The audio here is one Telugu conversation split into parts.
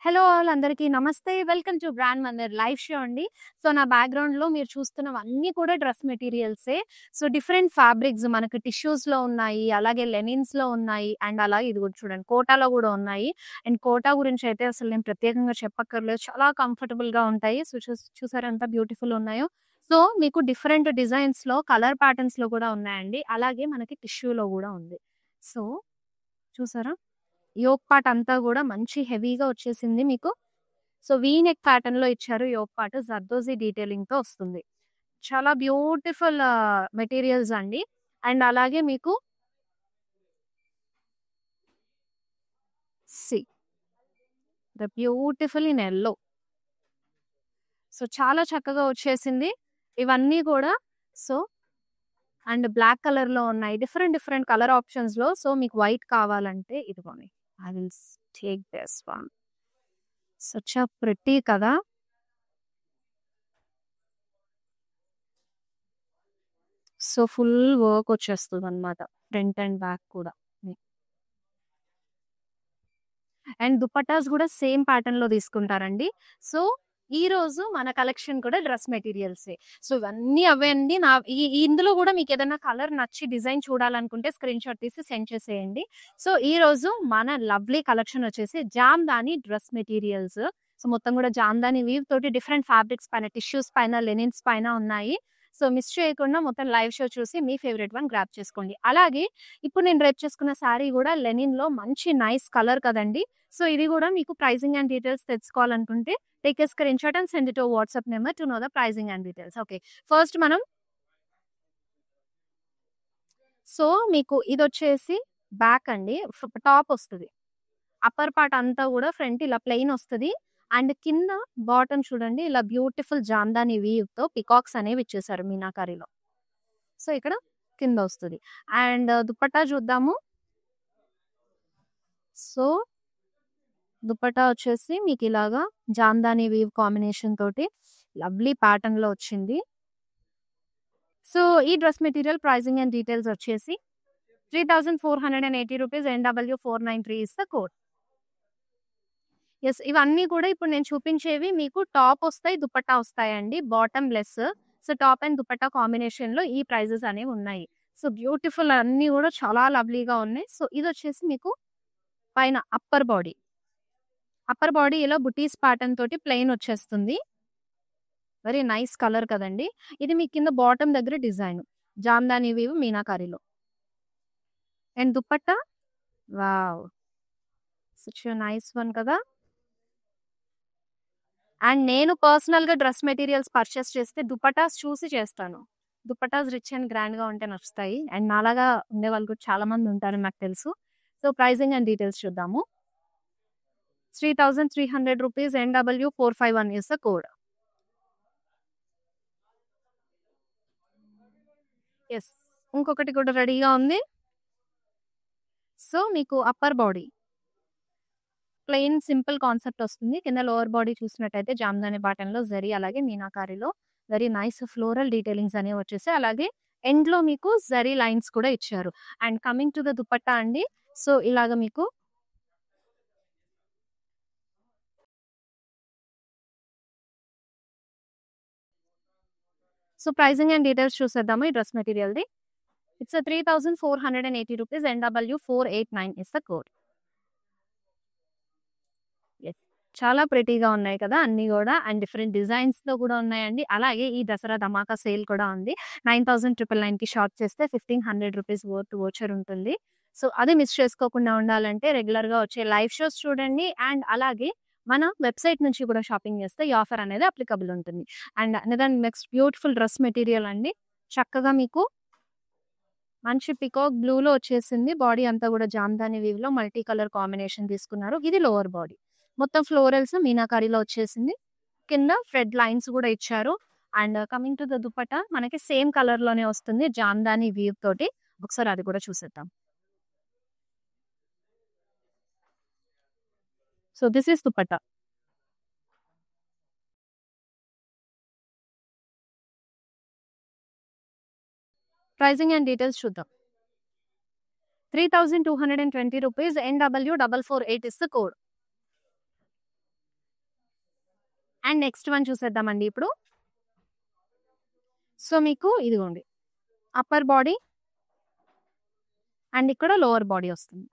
హలో ఆల్ అందరికీ నమస్తే. Welcome to brand Mandir live show అండి. సో, నా బ్యాక్‌గ్రౌండ్‌లో మీరు చూస్తున్నవన్నీ కూడా డ్రెస్ మెటీరియల్సే. సో, డిఫరెంట్ ఫ్యాబ్రిక్స్ మనకు టిష్యూస్‌లో ఉన్నాయి, అలాగే లెనిన్స్‌లో ఉన్నాయి అండ్ అలాగే ఇది కూడా చూడండి కోటాలో గూడా ఉన్నాయి. అండ్ కోటా గురించయితే అసలు నేను ప్రత్యేకంగా చెప్పక్కర్లేదు. చాలా కంఫర్టబుల్‌గా ఉంటాయి. సో, చూసారా ఎంత బ్యూటిఫుల్ ఉన్నాయో. సో, మీకు డిఫరెంట్ డిజైన్స్‌లో, కలర్ ప్యాటర్న్స్‌లో కూడా ఉన్నాయండి. అలాగే మనకి టిష్యూలో గూడా ఉంది. సో, చూసారా? యోక్ పార్ట్ అంతా గూడా మంచి హెవీగా వచ్చేసింది మీకు. సో, వీ నెక్ ప్యాటర్న్‌లో ఇచ్చారు యోక్ పార్ట్. జర్దోజీ డీటెయిలింగ్‌తో వస్తుంది. చాలా బ్యూటిఫుల్ మెటీరియల్స్ అండి. అండ్ అలాగే మీకు see the beautiful in yellow. So, చాలా చక్కగా వచ్చేసింది. ఇవన్నీ గూడా సో, అండ్ బ్లాక్ కలర్‌లో ఉన్నాయి. డిఫరెంట్ కలర్ ఆప్షన్స్‌లో. సో, మీకు వైట్ కావాలంటే ఇదిగోండి. I will take this one. Such a pretty కదా! సో, ఫుల్ వర్క్ వచ్చేస్తదనమాట. ఫ్రంట్ అండ్ బ్యాక్ కూడా. అండ్ దుపట్టాస్ గూడా సేమ్ ప్యాటర్న్‌లో తీసుకుంటారండి. సో, ఈరోజు మన కలెక్షన్ కూడా డ్రెస్ మెటీరియల్సే. సో, ఇవన్నీ అవే అండి. ఇందులో గూడా మీకేదైనా కలర్ నచ్చి డిజైన్ చూడాలనుకుంటే స్క్రీన్‌షాట్ తీసి సెండ్ చేసేయండి. సో, ఈరోజు మన లవ్లీ కలెక్షన్ వచ్చేసి జామ్దాని డ్రెస్ మెటీరియల్స్. సో, మొత్తం గూడా జామ్దాని వీవ్ తోటి డిఫరెంట్ ఫ్యాబ్రిక్స్ పైన, టిష్యూస్ పైన, లెనిన్స్ పైన ఉన్నాయి. సో, మిస్ చేయకుండా మొత్తం లైవ్ షో చూసి మీ ఫేవరెట్ వన్ గ్రాబ్ చేసుకోండి. అలాగే ఇప్పుడు నేను రేపు చేసుకున్న శారీ గూడా లెనిన్‌లో మంచి నైస్ కలర్ కదండీ! సో, ఇది గూడా మీకు ప్రైజింగ్ అండ్ డీటెయిల్స్ తెలుసుకోవాలనుకుంటే take a screenshot and send it to WhatsApp number to know the pricing and details. Okay. First మనం సో, మీకు ఇదొచ్చేసి బ్యాక్ అండి. టాప్ ఒస్తది. అప్పర్ పార్ట్ అంతా గూడా ఫ్రంట్ ఇలా ప్లెయిన్ ఒస్తది. అండ్ కింద బాటమ్ చూడండి ఇలా బ్యూటిఫుల్ జామ్దాని వీవ్‌తో పికాక్స్ అనేవి ఇచ్చేసారు మీనాకరీలో. సో, ఇక్కడ కింద ఒస్తది. అండ్ దుపట్టా చూద్దాము. సో, దుపట్టా వచ్చేసి మీకిలాగా జామ్దాని వీవ్ కాంబినేషన్ తోటి లవ్లీ ప్యాటర్న్‌లో వచ్చింది. సో, ఈ dress material pricing and details వచ్చేసి 3480 rupees NW493 is the code. Yes. ఇవన్నీ కూడా ఇప్పుడు నేను చూపించేవి మీకు టాప్ ఒస్తాయి, దుపట్టా ఒస్తాయండి. Bottomless. So, top and dupatta కాంబినేషన్‌లో ఈ ప్రైజెస్ అనేవి ఉన్నాయి. సో, బ్యూటిఫుల్ అన్నీ గూడా చాలా లవ్లీగా ఉన్నాయి. సో, ఇదొచ్చేసి మీకు పైన అప్పర్ బాడీ. అప్పర్ బాడీ ఇలా బుటీస్ ప్యాటర్న్ తోటి ప్లెయిన్ వచ్చేస్తుంది. వెరీ నైస్ కలర్ కదండీ! ఇది మీ కింద బాటమ్ దగ్గర డిజైన్. జామ్దాని వీవ్ మీనాకారిలో. And dupatta wow! Such a nice one కదా! అండ్ నేను పర్సనల్‌గా డ్రెస్ మెటీరియల్స్ పర్చేస్ చేస్తే దుపట్టాస్ చూసి చేస్తాను. దుపట్టాస్ రిచ్ అండ్ గ్రాండ్‌గా ఉంటే నచ్చుతాయి. అండ్ నాలాగా ఉండేవాళ్ళు కూడా చాలా మంది ఉంటారని నాకు తెలుసు. సో, ప్రైజింగ్ అండ్ డీటెయిల్స్ చూద్దాము. 3300 rupees NW451 is the code. Yes. ఇంకొకటి కూడా రెడీగా ఉంది. సో, మీకు upper body plain simple concept వస్తుంది. కింద లోవర్ బాడీ చూసినట్టయితే జామ్దాని ప్యాటర్న్‌లో జరీ అలాగే మీనాకారిలో వెరీ నైస్ ఫ్లోరల్ డీటెయిలింగ్స్ అనేవి వచ్చేసాయి. అలాగే ఎండ్‌లో మీకు జరీ లైన్స్ కూడా ఇచ్చారు. And coming to the dupatta అండి. సో, ఇలాగ మీకు సో, ప్రైజింగ్ అండ్ డీటెయిల్స్ చూసేద్దాము ఈ డ్రెస్ మెటీరియల్‌ది. It's 3480 rupees NW489 is the code. Yes. చాలా ప్రెటీగా ఉన్నాయి కదా! అన్నీ గూడా. అండ్ డిఫరెంట్ డిజైన్స్‌లో కూడా ఉన్నాయండి. అలాగే ఈ దసరా ధమాకా సేల్ కూడా ఉంది. 9999కి షాప్ చేస్తే 1500 రూపీస్ వర్త్ వోచర్ ఉంటుంది. సో, అది మిస్ చేసుకోకుండా ఉండాలంటే రెగ్యులర్‌గా వచ్చే లైవ్ షోస్ చూడండి. అండ్ అలాగే మన వెబ్‌సైట్ నుంచి కూడా షాపింగ్ చేస్తే ఈ ఆఫర్ అనేది అప్లికబుల్ ఉంటుంది. And another next beautiful dress material అండి. చక్కగా మీకు మంచి పికాక్ బ్లూలో వచ్చేసింది. బాడీ అంతా గూడా జామ్దాని వీవ్‌లో మల్టీ కలర్ కాంబినేషన్ తీసుకున్నారు. ఇది లోవర్ బాడీ. మొత్తం ఫ్లోరల్స్ మీనాకారిలో వచ్చేసింది. కింద థ్రెడ్ లైన్స్ గూడా ఇచ్చారు. And coming to the dupatta మనకి సేమ్ కలర్‌లోనే వస్తుంది. జామ్దాని వీవ్ తోటి. ఒకసారి అది కూడా చూసేద్దాం. So, this is dupatta. Pricing and details చూద్దాం. 3,220 rupees. NW448 is the code. And next one చూసేద్దామండి ఇప్పుడు. సో మీకు ఇదిగోండి అప్పర్ బాడీ అండ్ ఇక్కడ లోవర్ బాడీ వస్తుంది.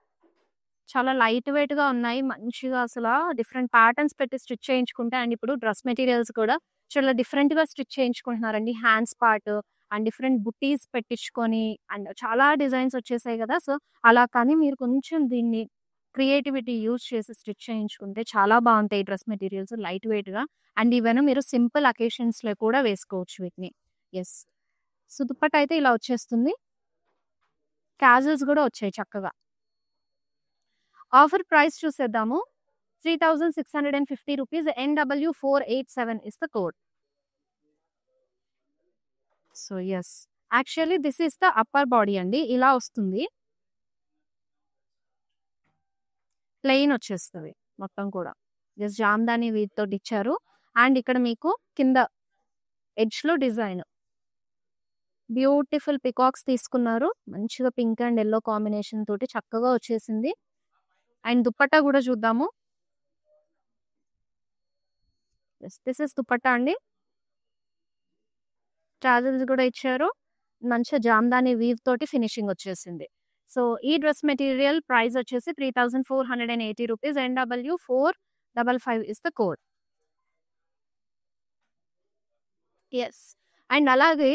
చాలా లైట్ వెయిట్ గా ఉన్నాయి, మంచిగా అసలు డిఫరెంట్ ప్యాటర్న్స్ పెట్టి స్టిచ్ చేయించుకుంటే. అండ్ ఇప్పుడు డ్రెస్ మెటీరియల్స్ కూడా చాలా డిఫరెంట్ గా స్టిచ్ చేయించుకుంటున్నారండి. Hands part and different butis పెట్టించుకొని అండ్ చాలా డిజైన్స్ వచ్చేసాయి కదా. సో అలా కానీ మీరు కొంచెం దీన్ని క్రియేటివిటీ యూజ్ చేసి స్టిచ్ చేయించుకుంటే చాలా బాగుంటాయి డ్రెస్ మెటీరియల్స్, లైట్ వెయిట్ గా. అండ్ ఈవెన్ మీరు సింపుల్ అకేషన్స్ లో కూడా వేసుకోవచ్చు వీటిని. ఎస్, సో దుప్పట్ట అయితే ఇలా వచ్చేస్తుంది. క్యాజల్స్ కూడా వచ్చాయి చక్కగా. ఆఫర్ ప్రైస్ చూసేద్దాము. 3,650 rupees. NW487 is the code. So yes, actually this is the upper body అండి. ఇలా వస్తుంది, ప్లెయిన్ వచ్చేస్తుంది మొత్తం కూడా. జస్ట్ జామ్దాని వీటితో ఇచ్చారు. అండ్ ఇక్కడ మీకు కింద ఎడ్జ్ లో డిజైన్ బ్యూటిఫుల్ పికాక్స్ తీసుకున్నారు. మంచిగా పింక్ అండ్ ఎల్లో కాంబినేషన్ తోటి చక్కగా వచ్చేసింది. అండ్ దుప్పట్టా కూడా చూద్దాము. దిస్ ఇస్ దుప్పట్టా అండి. ట్రాజల్స్ కూడా ఇచ్చారు. మంచిగా జామ్దాని వీవ్ తోటి ఫినిషింగ్ వచ్చేసింది. సో ఈ డ్రెస్ మెటీరియల్ ప్రైస్ వచ్చేసి 3,480 rupees. NW455 is the code. Yes, and అలాగే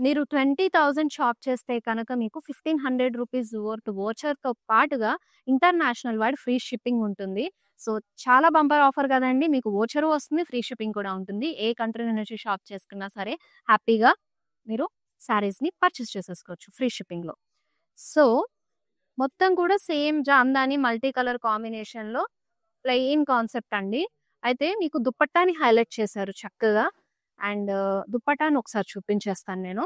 మీరు 20,000 షాప్ చేస్తే కనుక మీకు 1,500 rupees వర్త్ వోచర్ తో పాటుగా ఇంటర్నేషనల్ వైడ్ ఫ్రీ షిప్పింగ్ ఉంటుంది. సో చాలా బంపర్ ఆఫర్ కదండి. మీకు వోచర్ వస్తుంది, ఫ్రీ షిప్పింగ్ కూడా ఉంటుంది. ఏ కంట్రీ నుంచి షాప్ చేసుకున్నా సరే హ్యాపీగా మీరు శారీస్ ని పర్చేస్ చేసేసుకోవచ్చు ఫ్రీ షిప్పింగ్ లో. సో మొత్తం కూడా same Jamdani multi colour combination లో ప్లెయిన్ కాన్సెప్ట్ అండి. అయితే మీకు దుప్పట్టాని హైలైట్ చేశారు చక్కగా. అండ్ దుప్పటాని ఒకసారి చూపించేస్తాను నేను.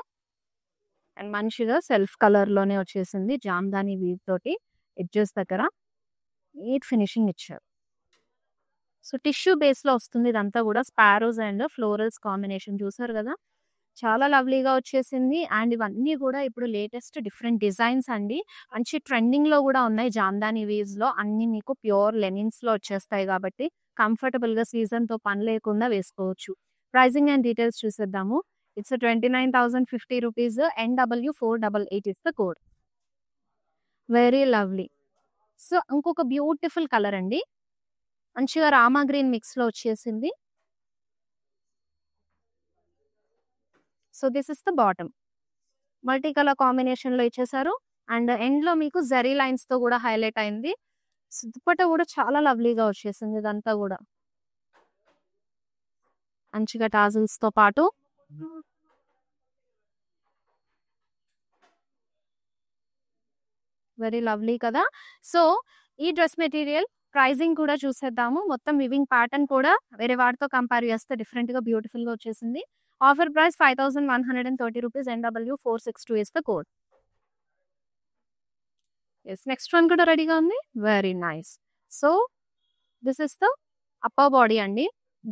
అండ్ మంచిగా సెల్ఫ్ కలర్ లోనే వచ్చేసింది జామ్దాని వీవ్ తోటి. ఎడ్జెస్ దగ్గర నీట్ ఫినిషింగ్ ఇచ్చారు. సో టిష్యూ బేస్ లో వస్తుంది ఇదంతా కూడా. స్పారోస్ అండ్ ఫ్లోరల్స్ కాంబినేషన్ చూసారు కదా, చాలా లవ్లీగా వచ్చేసింది. అండ్ ఇవన్నీ కూడా ఇప్పుడు లేటెస్ట్ డిఫరెంట్ డిజైన్స్ అండి. మంచి ట్రెండింగ్ లో కూడా ఉన్నాయి. జామ్దాని వీవ్స్ లో అన్ని మీకు ప్యూర్ లెనిన్స్ లో వచ్చేస్తాయి కాబట్టి కంఫర్టబుల్ గా సీజన్ తో పని లేకుండా వేసుకోవచ్చు. ప్రైజింగ్ అండ్ డీటెయిల్స్ చూసేద్దాము. It's 29,050 rupees. NW488 is the code. Very lovely. So ఇంకొక బ్యూటిఫుల్ కలర్ అండి. మంచిగా రామా గ్రీన్ మిక్స్ లో వచ్చేసింది. So this is the bottom. Multi colour combination లో ఇచ్చేసారు. అండ్ ఎండ్ లో మీకు జరీ లైన్స్ తో కూడా హైలైట్ అయింది. దుప్పట్టా కూడా చాలా లవ్లీగా వచ్చేసింది. ఇదంతా కూడా మంచిగా టాజిల్స్ తో పాటు వెరీ లవ్లీ కదా. సో ఈ డ్రెస్ మెటీరియల్ ప్రైజింగ్ కూడా చూసేద్దాము. మొత్తం వివింగ్ ప్యాటర్న్ కూడా వేరే వాటితో కంపేర్ చేస్తే డిఫరెంట్ గా బ్యూటిఫుల్ గా వచ్చేసింది. Offer price 5,130 rupees. NW462 is the code. Yes, next one కూడా రెడీగా ఉంది. Very nice. So this is the upper body అండి.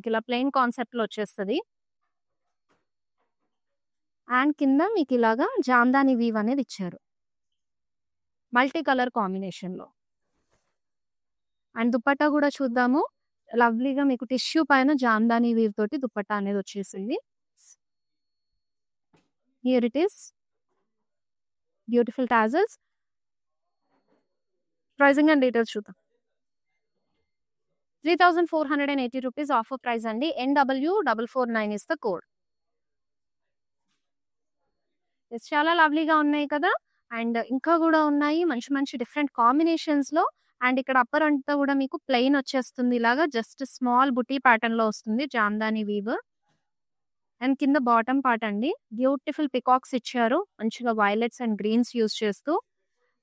ఇలా ప్లెయిన్ కాన్సెప్ట్ లో వచ్చేస్తుంది. అండ్ కింద మీకు ఇలాగా జామ్దాని వీవ్ అనేది ఇచ్చారు మల్టీ కలర్ కాంబినేషన్ లో. అండ్ దుప్పట్టా కూడా చూద్దాము. లవ్లీగా మీకు టిష్యూ పైన జామ్దాని వీవ్ తోటి దుప్పట్టా అనేది వచ్చేసింది. Here it is beautiful tassels. Pricing and details చూద్దాం. 3,480 rupees ఆఫర్ ప్రైస్ అండి. NW449 is the code. చాలా లవ్లీగా ఉన్నాయి కదా. అండ్ ఇంకా కూడా ఉన్నాయి మంచి మంచి డిఫరెంట్ కాంబినేషన్స్ లో. అండ్ ఇక్కడ అప్పర్ అంతా కూడా మీకు ప్లెయిన్ వచ్చేస్తుంది. ఇలాగా జస్ట్ స్మాల్ బుటీ ప్యాటర్న్ లో వస్తుంది జామ్దాని వీవ్. అండ్ కింద బాటమ్ పార్ట్ అండి బ్యూటిఫుల్ పికాక్స్ ఇచ్చారు మంచిగా వైలెట్స్ అండ్ గ్రీన్స్ యూస్ చేస్తూ.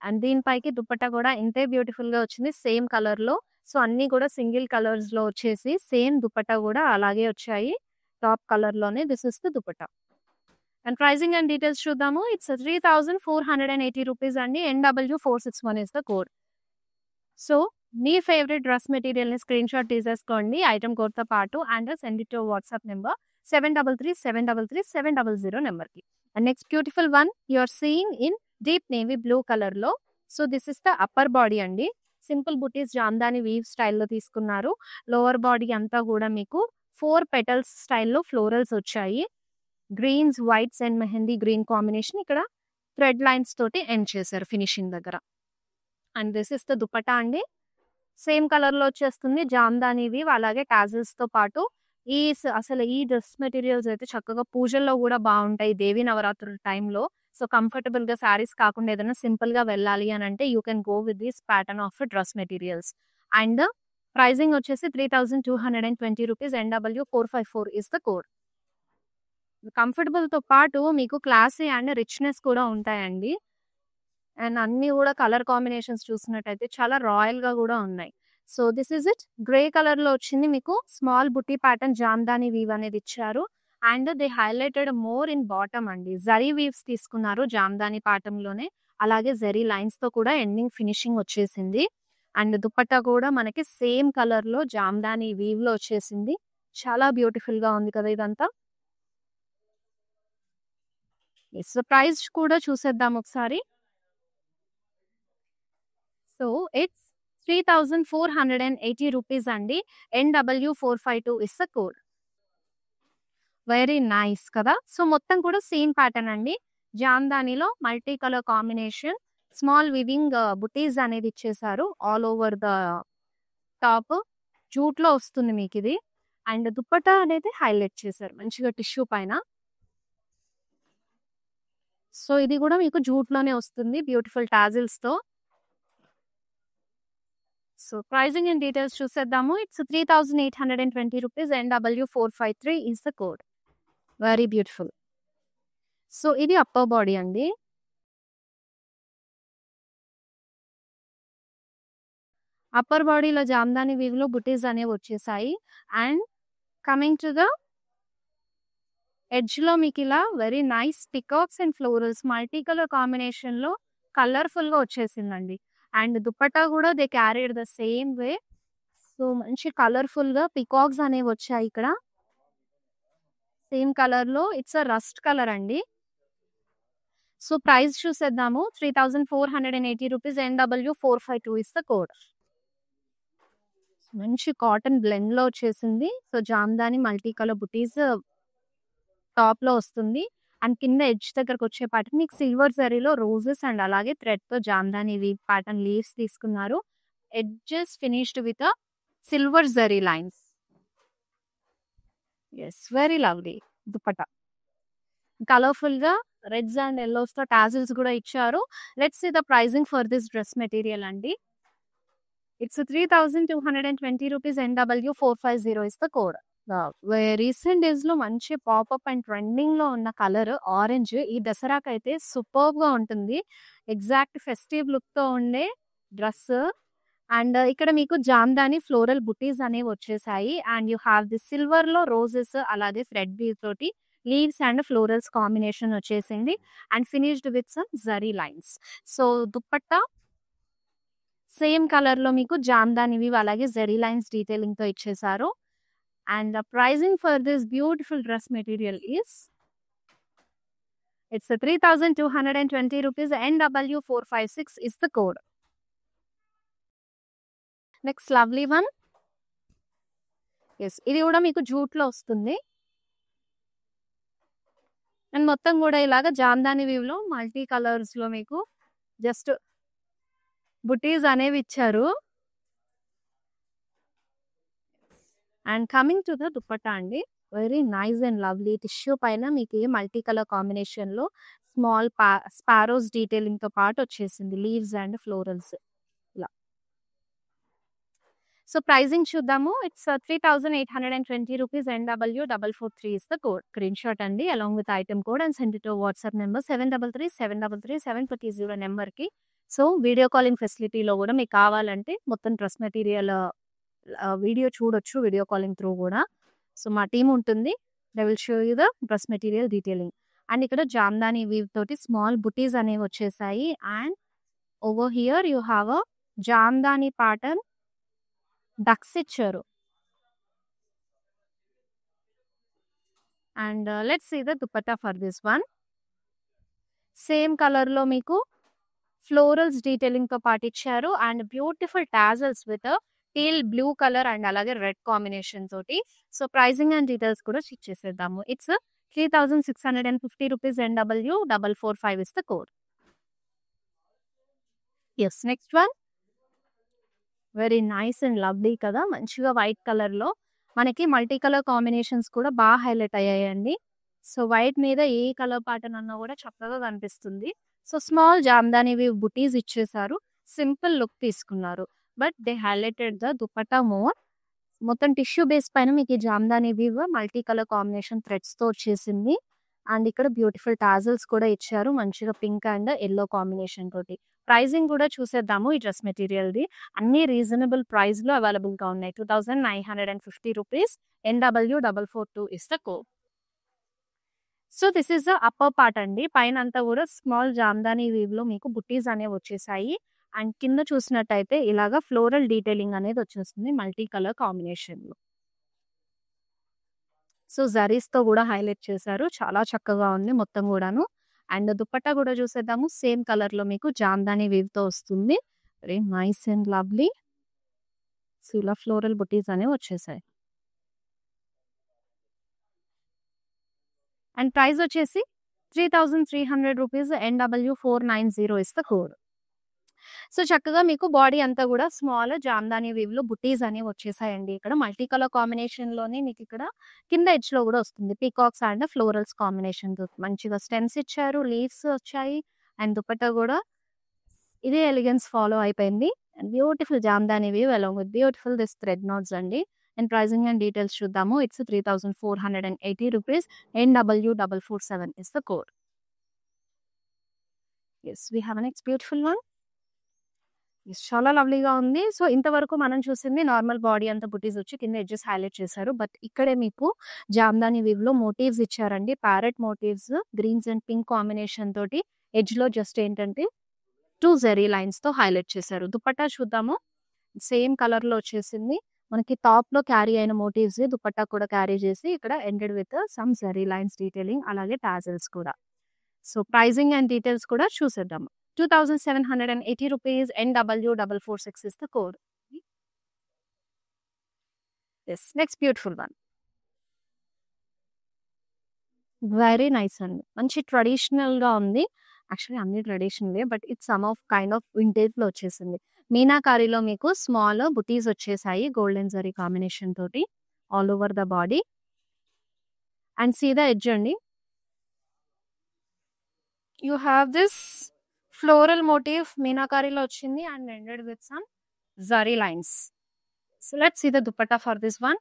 అండ్ దీనిపైకి దుప్పట్టా కూడా ఇంతే బ్యూటిఫుల్ గా వచ్చింది సేమ్ కలర్ లో. సో అన్ని కూడా సింగిల్ కలర్స్ లో వచ్చేసి సేమ్ దుప్పట్టా కూడా అలాగే వచ్చాయి టాప్ కలర్ లోనే. This is the dupatta. And pricing and details చూద్దాము. ఇట్స్ 3,480 rupees అండి. NW461 is the code. So మీ ఫేవరెట్ డ్రెస్ మెటీరియల్ ని స్క్రీన్ షాట్ తీసేసుకోండి ఐటమ్ కోడ్ తో పాటు. And send it to WhatsApp number 733-733-700 number కి. And next beautiful one you are seeing in deep navy blue colour లో so this is the upper body అండి. సింపుల్ బుటీస్ జామ్దాని వీవ్ స్టైల్‌లో తీసుకున్నారు. లోవర్ బాడీ అంతా కూడా మీకు 4 పెటల్స్ స్టైల్‌లో ఫ్లోరల్స్ వచ్చాయి. Greens, whites and mehndi green combination. ఇక్కడ థ్రెడ్ లైన్స్ తోటి ఎండ్ చేశారు ఫినిషింగ్ దగ్గర. And this is the dupatta అండి. సేమ్ కలర్‌లో వచ్చేస్తుంది. జామ్దాని వీవ్ అలాగే టాజిల్స్‌తో పాటు అసలు ఈ డ్రెస్ మెటీరియల్స్ అయితే చక్కగా పూజల్లో కూడా బావుంటాయి. దేవీ నవరాత్రుల టైంలో. సో, కంఫర్టబుల్‌గా శారీస్ కాకుండా ఏదైనా సింపుల్‌గా వెళ్ళాలి అనంటే you can go with this pattern of dress materials. And pricing వచ్చేసి 3,220 rupees. NW454 is the code. కంఫర్టబుల్‌తో పాటు మీకు క్లాసీ అండ్ రిచ్‌నెస్ కూడా ఉంటాయండి. అండ్ అన్నీ కూడా కలర్ కాంబినేషన్స్ చూసినట్టయితే చాలా రాయల్‌గా కూడా ఉన్నాయి. So, this is it. Grey కలర్‌లో వచ్చింది మీకు. స్మాల్ బుట్టి ప్యాటర్న్ జామ్దాని వీవ్ అనేది ఇచ్చారు. And they highlighted more in bottom అండి. జరీ వీవ్స్ తీసుకున్నారు జామ్దాని పాటంలోనే. అలాగే జరీ లైన్స్‌తో కూడా ఎండింగ్ ఫినిషింగ్ వచ్చేసింది. అండ్ దుపట్టా కూడా మనకి సేమ్ కలర్‌లో జామ్దాని వీవ్‌లో వచ్చేసింది. చాలా బ్యూటిఫుల్‌గా ఉంది కదా ఇదంతా. యెస్. ప్రైస్ కూడా చూసేద్దాం ఒకసారి. సో, ఇట్స్ 3,480 రూపీస్ అండి. NW452 is the code. Very nice కదా! సో, మొత్తం కూడా సేమ్ ప్యాటర్న్ అండి. జామ్దానిలో multi colour combination, small weaving butis అనేది ఇచ్చేసారు. All over the top. జూట్‌లో వస్తుంది మీకిది. అండ్ దుపట్టా అనేది హైలైట్ చేశారు మంచిగా టిష్యూ పైన. సో, ఇది కూడా మీకు జూట్‌లోనే వస్తుంది బ్యూటిఫుల్ టాజిల్స్‌తో. సో, ప్రైజింగ్ అండ్ డీటెయిల్స్ చూసేద్దాము. It's 3,820 rupees. NW453 is the code. Very beautiful. So, ఇది అప్పర్ బాడీ అండి. అప్పర్ బాడీలో జామ్దాని వీవ్‌లో బుటీస్ అనేవి వచ్చేసాయి. అండ్ కమింగ్ టు ద ఎడ్జ్‌లో మీకిలా very nice peacocks and florals multi colour కాంబినేషన్‌లో కలర్‌ఫుల్‌గా వచ్చేసిందండి. అండ్ దుపట్టా కూడా they carried the same way. So, మంచి కలర్‌ఫుల్‌గా పికాక్స్ అనేవి వచ్చాయి ఇక్కడ. సేమ్ కలర్‌లో ఇట్స్ అ రస్ట్ కలర్ అండి. సో, ప్రైస్ చూసేద్దాము. 3,480 rupees. NW452 is the code. మంచి కాటన్ బ్లెండ్‌లో వచ్చేసింది. సో, జామ్దాని మల్టీ కలర్ బుటీస్ టాప్‌లో వస్తుంది. అండ్ కింద ఎడ్జ్ దగ్గరకొచ్చేపాటికి మీకు సిల్వర్ జరీలో రోజెస్ అండ్ అలాగే థ్రెడ్‌తో జామ్దాని వీవ్ ప్యాటర్న్ లీవ్స్ తీసుకున్నారు. Edges finished with silver zari lines. Yes. Very lovely dupatta. కలర్‌ఫుల్‌గా రెడ్స్ అండ్ యెల్లోస్‌తో టాజిల్స్ కూడా ఇచ్చారు. Let's see the pricing for this dress material అండి. It's 3,220 rupees. NW450 is the code. Recent డేస్‌లో మంచి పాపప్ అండ్ ట్రెండింగ్‌లో ఉన్న కలర్ ఆరెంజ్. ఈ దసరాకైతే సూపర్బ్‌గా ఉంటుంది. ఎగ్జాక్ట్ ఫెస్టివ్ లుక్‌తో ఉండే డ్రెస్. అండ్ ఇక్కడ మీకు జామ్దాని ఫ్లోరల్ బుటీస్ అనేవి వచ్చేసాయి. అండ్ యూ హావ్ ది సిల్వర్‌లో రోజెస్ అలాగే థ్రెడ్ వీవ్ తోటి లీవ్స్ అండ్ ఫ్లోరల్స్ కాంబినేషన్ వచ్చేసింది. And finished with some zari lines. So, dupatta same కలర్‌లో మీకు జామ్దాని వీవ్ అలాగే జరీ లైన్స్ డీటెయిలింగ్‌తో ఇచ్చేసారు. And the pricing for this beautiful dress material is it's 3,220 rupees. NW456 is the code. Next lovely one. Yes. ఇది కూడా మీకు జూట్‌లో వస్తుంది. అండ్ మొత్తం కూడా ఇలాగ జామ్దాని వీవ్‌లో మల్టీ కలర్స్‌లో మీకు జస్ట్ బుటీస్ అనేవి ఇచ్చారు. And coming to the dupatta అండి. Very nice and lovely tissue పైన మీకు మల్టీ కలర్ కాంబినేషన్‌లో స్మాల్ స్పారోస్ డీటెయిలింగ్‌తో పాటు వచ్చేసింది. లీవ్స్ అండ్ ఫ్లోరల్స్ ఇలా. సో, ప్రైజింగ్ చూద్దాము. It's 3,820 rupees. NW443 is the code. స్క్రీన్‌షాట్ అండి along with item code and send it to WhatsApp number 7337337230 నంబర్‌కి. సో, వీడియో కాలింగ్ ఫెసిలిటీలో కూడా మీకు కావాలంటే మొత్తం డ్రెస్ మెటీరియల్ వీడియో చూడొచ్చు వీడియో కాలింగ్ త్రూ కూడా. సో, మా టీమ్ ఉంటుంది. They will show you the dress material detailing. And ఇక్కడ జామ్దాని వీవ్ తోటి స్మాల్ బుటీస్ అనేవి వచ్చేసాయి. And over here you have a Jamdani pattern ducks ఇచ్చారు. And let's see the dupatta for this one. Same కలర్‌లో మీకు ఫ్లోరల్స్ డీటెయిలింగ్‌తో పాటు ఇచ్చారు. And beautiful tassels with teal blue colour and అలాగే రెడ్ కాంబినేషన్ తోటి. సో, ప్రైజింగ్ అండ్ డీటెయిల్స్ కూడా చెక్ చేసేద్దాము. It's 3650 rupees NW 445 is the code. Yes. Next one very nice and lovely కదా! మంచిగా వైట్ కలర్‌లో మనకి మల్టీ కలర్ కాంబినేషన్స్ కూడా హైలైట్ అయ్యాయండి. సో, వైట్ మీద ఏ కలర్ ప్యాటర్న్ అన్నా కూడా చక్కగా కనిపిస్తుంది. సో, స్మాల్ జామ్దానివి బుటీస్ ఇచ్చేసారు. సింపుల్ లుక్ తీసుకున్నారు. But they highlighted the dupatta more. మొత్తం టిష్యూ బేస్ పైన మీకు ఈ Jamdani weave multi colour combination థ్రెడ్స్‌తో వచ్చేసింది. అండ్ ఇక్కడ బ్యూటిఫుల్ టాజెల్స్ కూడా ఇచ్చారు. మంచిగా పింక్ అండ్ యెల్లో కాంబినేషన్ తోటి. ప్రైజింగ్ కూడా చూసేద్దాము ఈ డ్రెస్ మెటీరియల్‌ది. అన్ని రీజనబుల్ ప్రైస్‌లో అవైలబుల్‌గా ఉన్నాయి. 2950 rupees NW 442 is the code. So, this is the upper part అండి. పైనంతా కూడా స్మాల్ జామ్దాని వీవ్‌లో మీకు బుట్టీస్ అనేవి వచ్చేసాయి. అండ్ కింద చూసినట్టయితే ఇలాగా ఫ్లోరల్ డీటెయిలింగ్ అనేది వచ్చేస్తుంది మల్టీ కలర్ కాంబినేషన్‌లో. సో, జరీస్‌తో కూడా హైలైట్ చేశారు. చాలా చక్కగా ఉంది మొత్తం గూడాను. అండ్ దుపట్టా కూడా చూసేద్దాము. సేమ్ కలర్‌లో మీకు జామ్దాని వీవ్‌తో వస్తుంది. Very nice and lovely. So, ఇలా ఫ్లోరల్ బుటీస్ అనేవి వచ్చేసాయి. అండ్ ప్రైస్ వచ్చేసి 3300 rupees NW 490 is the code. So, చక్కగా మీకు బాడీ అంతా కూడా స్మాల్ జామ్దాని వీవ్‌లో బుటీస్ అనేవి వచ్చేసాయండి. ఇక్కడ మల్టీ కలర్ కాంబినేషన్‌లోనే మీకు ఇక్కడ కింద ఎడ్జ్‌లో కూడా వస్తుంది. పీకాక్స్ అండ్ ఫ్లోరల్స్ కాంబినేషన్‌తో మంచిగా స్టెమ్స్ ఇచ్చారు. లీవ్స్ వచ్చాయి. అండ్ దుపట్టా కూడా ఇదే ఎలిగెన్స్ ఫాలో అయిపోయింది. And beautiful jamdani weave along with beautiful this thread notes అండి. అండ్ ప్రైజింగ్ అండ్ డీటెయిల్స్ చూద్దాము. It's 3480 rupees NW 447 is the code. Yes. We have next beautiful one. Yes. చాలా లవ్లీగా ఉంది. సో, ఇంతవరకు మనం చూసింది నార్మల్ బాడీ అంతా బుటీస్ వచ్చి కింద ఎడ్జెస్ హైలైట్ చేశారు. బట్ ఇక్కడే మీకు జామ్దాని వీవ్‌లో మోటివ్స్ ఇచ్చారండి. Parrot motifs greens and pink combination తోటి ఎడ్జ్‌లో జస్ట్ ఏంటంటే 2 జెరీ లైన్స్‌తో హైలైట్ చేశారు. దుపట్టా చూద్దాము. సేమ్ కలర్‌లో వచ్చేసింది. మనకి టాప్‌లో క్యారీ అయిన మోటివ్స్ దుపట్టా కూడా క్యారీ చేసి ఇక్కడ ended with some zari lines detailing అలాగే టాజెల్స్ కూడా. సో, ప్రైజింగ్ అండ్ డీటెయిల్స్ కూడా చూసేద్దాము. 2780 rupees NW 446 is the code. Yes. Next beautiful one. Very nice అండి. మంచి ట్రెడిషనల్‌గా ఉంది. యాక్చువల్లీ అన్ని ట్రెడిషనలే. But it's some of kind of వింటేజ్‌లో వచ్చేసింది. మీనాకారిలో మీకు స్మాల్ బుటీస్ వచ్చేసాయి. గోల్డెన్ జరీ కాంబినేషన్ తోటి all over the body. And see the edge అండి. You have this floral motif మీనాకారిలో వచ్చింది and ended with some zari lines. So, let's see the dupatta for this one.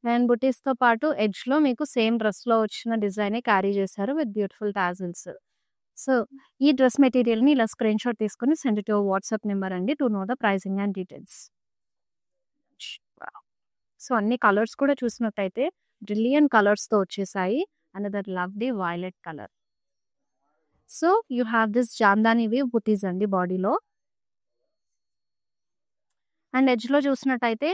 And బుటీస్‌తో పాటు ఎడ్జ్‌లో మీకు సేమ్ డ్రెస్‌లో వచ్చిన డిజైనే క్యారీ చేశారు విత్ బ్యూటిఫుల్ టాజిల్స్. సో, ఈ డ్రెస్ మెటీరియల్‌ని ఇలా స్క్రీన్‌షాట్ తీసుకొని send it to your WhatsApp number అండి to know the pricing and details. So, అన్ని కలర్స్ కూడా చూసినట్టయితే బ్రిలియంట్ కలర్స్‌తో వచ్చేసాయి. Another lovely violet colour. So, you have this Jamdani weave butis అండి బాడీలో. అండ్ ఎడ్జ్‌లో చూసినట్టయితే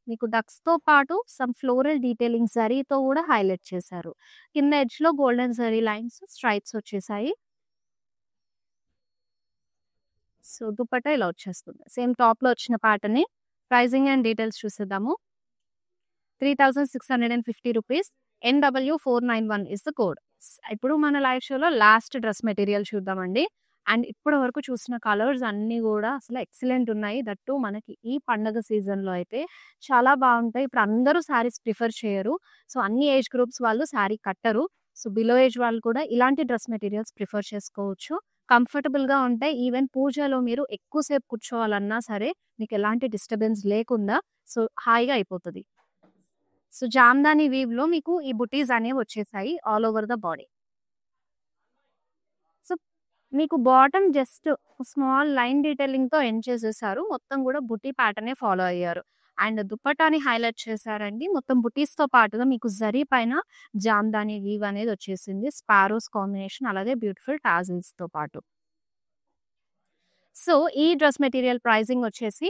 మీకు డక్స్‌తో పాటు సమ్ ఫ్లోరల్ డీటెయిలింగ్ జరీతో కూడా హైలైట్ చేశారు. కింద ఎడ్జ్‌లో గోల్డెన్ జరీ లైన్స్ స్ట్రైప్స్ వచ్చేసాయి. సో, దుపట్టా ఇలా వచ్చేస్తుంది. సేమ్ టాప్‌లో వచ్చిన ప్యాటర్నే. ప్రైజింగ్ అండ్ డీటెయిల్స్ చూసేద్దాము. 3650 rupees NW 491 is the code. ఇప్పుడు మన లైవ్ షోలో లాస్ట్ డ్రెస్ మెటీరియల్ చూద్దామండి. అండ్ ఇప్పటి వరకు చూసిన కలర్స్ అన్నీ కూడా అసలు ఎక్సలెంట్ ఉన్నాయి. దట్ టూ మనకి ఈ పండగ సీజన్‌లో అయితే చాలా బాగుంటాయి. ఇప్పుడు అందరూ శారీస్ ప్రిఫర్ చేయరు. సో, అన్ని ఏజ్ గ్రూప్స్ వాళ్ళు శారీ కట్టరు. సో, బిలో ఏజ్ వాళ్ళు కూడా ఇలాంటి డ్రెస్ మెటీరియల్స్ ప్రిఫర్ చేసుకోవచ్చు. కంఫర్టబుల్‌గా ఉంటాయి. ఈవెన్ పూజలో మీరు ఎక్కువ సేపు కూర్చోవాలన్నా సరే మీకు ఎలాంటి డిస్టర్బెన్స్ లేకుండా సో, హాయిగా అయిపోతది. సో, జామ్దాని వీవ్‌లో మీకు ఈ బుటీస్ అనేవి వచ్చేసాయి all over the body. So, మీకు బాటమ్ జస్ట్ స్మాల్ లైన్ డీటెయిలింగ్‌తో ఎండ్ చేసేసారు. మొత్తం కూడా బుటీ ప్యాటర్నే ఫాలో అయ్యారు. అండ్ దుపట్టాని హైలైట్ చేశారండి. మొత్తం బుటీస్‌తో పాటుగా మీకు జరీ పైన జామ్దాని వీవ్ అనేది వచ్చేసింది. స్పారోస్ కాంబినేషన్ అలాగే బ్యూటిఫుల్ టాజిల్స్‌తో పాటు. సో, ఈ డ్రెస్ మెటీరియల్ ప్రైజింగ్ వచ్చేసి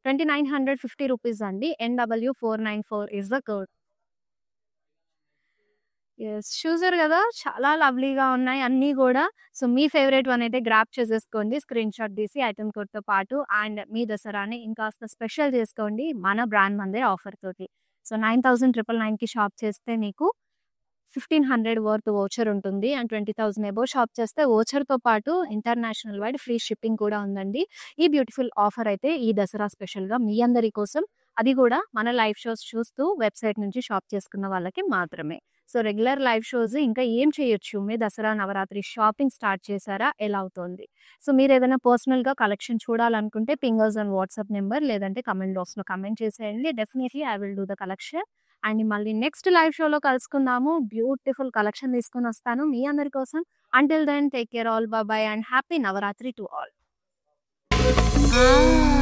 2950 రూపీస్ అండి. NW 494 is the code. Yes. చూసారు గదా! చాలా లవ్లీగా ఉన్నాయి అన్నీ గూడా. సో, మీ ఫేవరెట్ వన్ అయితే గ్రాబ్ చేసేసుకోండి. స్క్రీన్‌షాట్ తీసి ఐటెమ్ కోడ్‌తో పాటు అండ్ మీ దసరాని ఇంకాస్త స్పెషల్ చేసుకోండి మన బ్రాండ్ మందే ఆఫర్ తోటి. సో, 9,999కి షాప్ చేస్తే మీకు 1,500 వర్త్ వోచర్ ఉంటుంది. అండ్ 20,000 అబోవ్ షాప్ చేస్తే వోచర్‌తో పాటు ఇంటర్నేషనల్ వైడ్ ఫ్రీ షిప్పింగ్ కూడా ఉందండి. ఈ బ్యూటిఫుల్ ఆఫర్ అయితే ఈ దసరా స్పెషల్‌గా మీ అందరి కోసం, అది గూడా మన లైవ్ షోస్ చూస్తూ వెబ్‌సైట్ నుంచి షాప్ చేసుకున్న వాళ్ళకి మాత్రమే. సో, రెగ్యులర్ లైవ్ షోస్ ఇంకా ఏం చేయొచ్చు? మీ దసరా, నవరాత్రి షాపింగ్ స్టార్ట్ చేశారా? ఎలా అవుతోంది? సో, మీరేదైనా పర్సనల్‌గా కలెక్షన్ చూడాలనుకుంటే ping us on WhatsApp number లేదంటే కామెంట్ బాక్స్‌లో కామెంట్ చేసేయండి. Definitely I will do the collection. And మళ్ళీ నెక్స్ట్ లైవ్ షోలో కలుసుకుందాము. బ్యూటిఫుల్ కలెక్షన్ తీసుకొనొస్తాను మీ అందరి కోసం. Until then take care all. Bye bye and happy Navratri to all. ఆ!